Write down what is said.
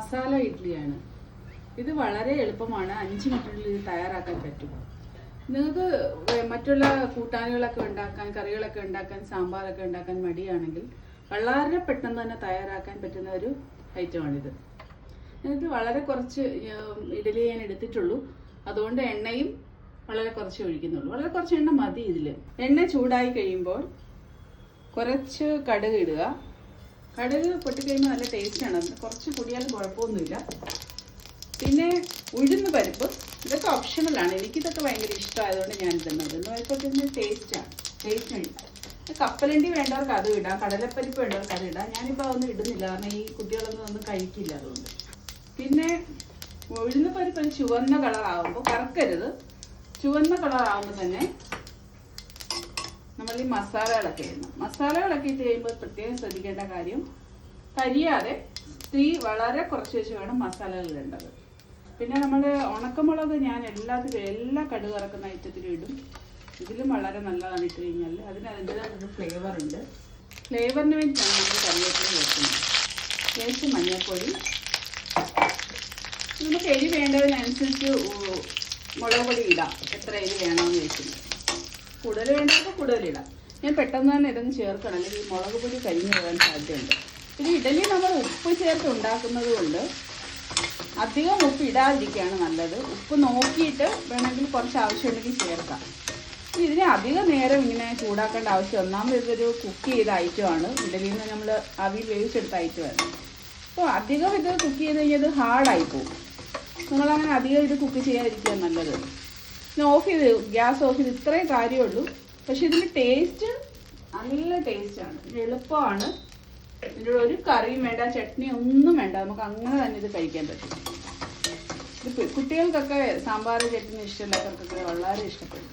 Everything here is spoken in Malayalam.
മസാല ഇഡ്ഡലിയാണ്. ഇത് വളരെ എളുപ്പമാണ്, 5 മിനിറ്റിനുള്ളിൽ ഇത് തയ്യാറാക്കാൻ പറ്റും. നിങ്ങൾക്ക് മറ്റുള്ള കൂട്ടാനുകളൊക്കെ ഉണ്ടാക്കാൻ, കറികളൊക്കെ ഉണ്ടാക്കാൻ, സാമ്പാറൊക്കെ ഉണ്ടാക്കാൻ മടിയാണെങ്കിൽ വളരെ പെട്ടെന്ന് തന്നെ തയ്യാറാക്കാൻ പറ്റുന്ന ഒരു ഐറ്റമാണിത്. ഇത് വളരെ കുറച്ച് ഇഡ്ഡലി ഞാൻ എടുത്തിട്ടുള്ളൂ, അതുകൊണ്ട് എണ്ണയും വളരെ കുറച്ച് ഒഴിക്കുന്നുള്ളൂ. വളരെ കുറച്ച് എണ്ണ മതി ഇതിൽ. എണ്ണ ചൂടായി കഴിയുമ്പോൾ കുറച്ച് കടുക് ഇടുക. കടുക് പൊട്ടിക്കഴിയുമ്പോൾ നല്ല ടേസ്റ്റാണ്, കുറച്ച് കൂടിയാലും കുഴപ്പമൊന്നുമില്ല. പിന്നെ ഉഴുന്ന് പരിപ്പ്, ഇതൊക്കെ ഓപ്ഷണലാണ്. എനിക്കിതൊക്കെ ഭയങ്കര ഇഷ്ടമായതുകൊണ്ട് ഞാൻ ഇടുന്നത്. ഉഴുന്ന് പരിപ്പൊക്കെ ഇതിന് ടേസ്റ്റാണ്. കപ്പലണ്ടി വേണ്ടവർക്ക് അത് ഇടാം, കടലപ്പരിപ്പ് വേണ്ടവർക്ക് അത് ഇടാം. ഞാനിപ്പോൾ അതൊന്നും ഇടുന്നില്ല, കാരണം ഈ കുട്ടികളൊന്നും കഴിക്കില്ല, അതുകൊണ്ട്. പിന്നെ ഉഴുന്ന് പരിപ്പ് ഒരു ചുവന്ന കളറാകുമ്പോൾ, കറക്കരുത്, ചുവന്ന കളറാകുമ്പോൾ തന്നെ നമ്മൾ ഈ മസാലകളൊക്കെ ഇടണം. മസാലകളൊക്കെ ഇട്ട് കഴിയുമ്പോൾ പ്രത്യേകം ശ്രദ്ധിക്കേണ്ട കാര്യം, കരിയാതെ തീ വളരെ കുറച്ച് വെച്ച് വേണം മസാലകൾ ഇടേണ്ടത്. പിന്നെ നമ്മൾ ഉണക്കമുളക് ഞാൻ എല്ലാ കടുക് ഇറക്കുന്ന ഐറ്റത്തിലും ഇടും. ഇതിലും വളരെ നല്ലതാണ് ഇട്ട് കഴിഞ്ഞാൽ. അതിന് അതിൻ്റെതായിട്ടൊരു ഫ്ലേവർ ഉണ്ട്. ഫ്ലേവറിന് വേണ്ടിയിട്ടാണ് നമ്മൾ കറിവേപ്പില ചേർക്കുന്നത്. ശേഷം മഞ്ഞൾപ്പൊടി. നമുക്ക് എരി വേണ്ടതിനനുസരിച്ച് മുളക് പൊടി ഇടാം, എത്ര എരി വേണമെന്ന് വെച്ചിട്ടുണ്ട്. കൂടുതൽ വേണ്ടപ്പോൾ കൂടുതലിടാം. ഞാൻ പെട്ടെന്ന് തന്നെ ഇതൊന്ന് ചേർക്കണം, അല്ലെങ്കിൽ ഈ മുളക് പൊടി കരിഞ്ഞു പോകാൻ സാധ്യതയുണ്ട്. പിന്നെ ഇഡലി നമ്മൾ ഉപ്പ് ചേർത്ത് ഉണ്ടാക്കുന്നത് കൊണ്ട് അധികം ഉപ്പ് ഇടാതിരിക്കുകയാണ് നല്ലത്. ഉപ്പ് നോക്കിയിട്ട് വേണമെങ്കിൽ കുറച്ച് ആവശ്യമുണ്ടെങ്കിൽ ചേർക്കാം. ഇതിനെ അധികം നേരം ഇങ്ങനെ ചൂടാക്കേണ്ട ആവശ്യം, ഒന്നാമത് ഇതൊരു കുക്ക് ചെയ്ത ഐറ്റമാണ്. ഇഡലിയിൽ നിന്ന് നമ്മൾ ആവിയിൽ വേവിച്ചെടുത്ത ഐറ്റമാണ്. അപ്പോൾ അധികം ഇത് കുക്ക് ചെയ്ത് കഴിഞ്ഞാൽ ഇത് ഹാർഡായി പോകും. നിങ്ങളങ്ങനെ അധികം ഇത് കുക്ക് ചെയ്യാതിരിക്കുക നല്ലത്. ഓഫ് ചെയ്ത് ഗ്യാസ് ഓഫ് ചെയ്ത് ഇത്രയും കാര്യമുള്ളൂ. പക്ഷെ ഇതിന് ടേസ്റ്റ് നല്ല ടേസ്റ്റാണ്, എളുപ്പമാണ്. ഇതിൻ്റെ ഒരു കറിയും വേണ്ട, ചട്നി ഒന്നും വേണ്ട, നമുക്ക് അങ്ങനെ തന്നെ ഇത് കഴിക്കാൻ പറ്റും. ഇത് കുട്ടികൾക്കൊക്കെ സാമ്പാർ ചട്നി ഇഷ്ടമില്ലാത്തവർക്കൊക്കെ വളരെ ഇഷ്ടപ്പെടും.